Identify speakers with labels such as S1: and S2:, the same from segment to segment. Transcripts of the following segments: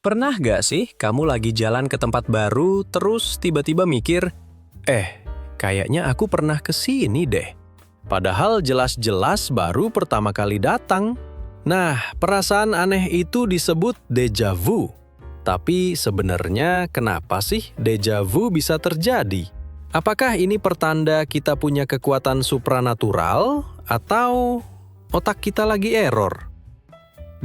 S1: Pernah gak sih kamu lagi jalan ke tempat baru, terus tiba-tiba mikir, kayaknya aku pernah ke sini deh. Padahal jelas-jelas baru pertama kali datang. Nah, perasaan aneh itu disebut déjà vu. Tapi sebenarnya kenapa sih déjà vu bisa terjadi? Apakah ini pertanda kita punya kekuatan supranatural atau otak kita lagi error?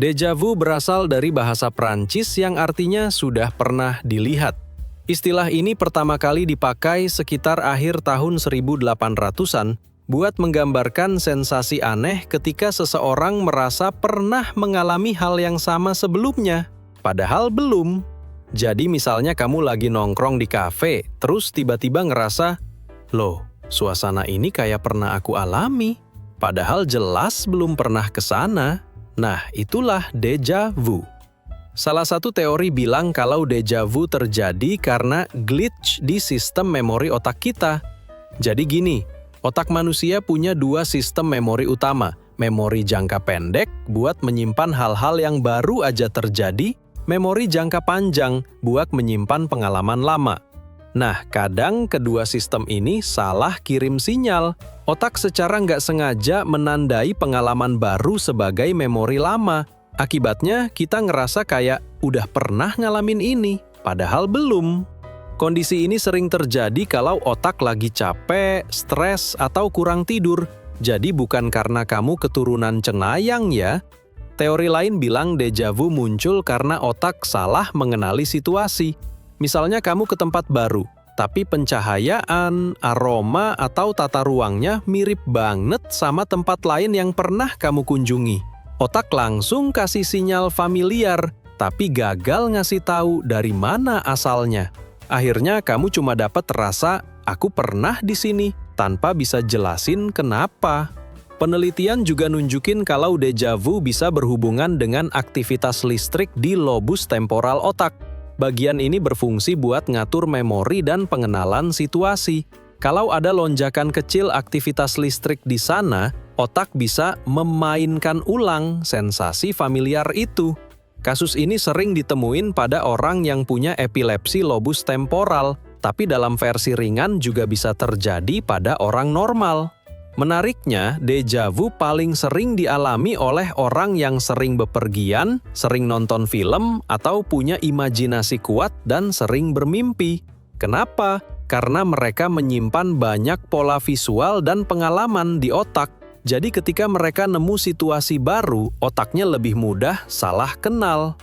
S1: Déjà vu berasal dari bahasa Prancis yang artinya sudah pernah dilihat. Istilah ini pertama kali dipakai sekitar akhir tahun 1800-an buat menggambarkan sensasi aneh ketika seseorang merasa pernah mengalami hal yang sama sebelumnya, padahal belum. Jadi misalnya kamu lagi nongkrong di kafe, terus tiba-tiba ngerasa, loh, suasana ini kayak pernah aku alami, padahal jelas belum pernah ke sana. Nah, itulah déjà vu. Salah satu teori bilang kalau déjà vu terjadi karena glitch di sistem memori otak kita. Jadi gini, otak manusia punya dua sistem memori utama. Memori jangka pendek buat menyimpan hal-hal yang baru aja terjadi, memori jangka panjang buat menyimpan pengalaman lama. Nah, kadang kedua sistem ini salah kirim sinyal. Otak secara nggak sengaja menandai pengalaman baru sebagai memori lama. Akibatnya, kita ngerasa kayak udah pernah ngalamin ini, padahal belum. Kondisi ini sering terjadi kalau otak lagi capek, stres, atau kurang tidur. Jadi bukan karena kamu keturunan cenayang ya. Teori lain bilang déjà vu muncul karena otak salah mengenali situasi. Misalnya kamu ke tempat baru, tapi pencahayaan, aroma, atau tata ruangnya mirip banget sama tempat lain yang pernah kamu kunjungi. Otak langsung kasih sinyal familiar, tapi gagal ngasih tahu dari mana asalnya. Akhirnya kamu cuma dapat rasa, aku pernah di sini, tanpa bisa jelasin kenapa. Penelitian juga nunjukin kalau déjà vu bisa berhubungan dengan aktivitas listrik di lobus temporal otak. Bagian ini berfungsi buat ngatur memori dan pengenalan situasi. Kalau ada lonjakan kecil aktivitas listrik di sana, otak bisa memainkan ulang sensasi familiar itu. Kasus ini sering ditemuin pada orang yang punya epilepsi lobus temporal, tapi dalam versi ringan juga bisa terjadi pada orang normal. Menariknya, déjà vu paling sering dialami oleh orang yang sering bepergian, sering nonton film, atau punya imajinasi kuat dan sering bermimpi. Kenapa? Karena mereka menyimpan banyak pola visual dan pengalaman di otak. Jadi ketika mereka nemu situasi baru, otaknya lebih mudah salah kenal.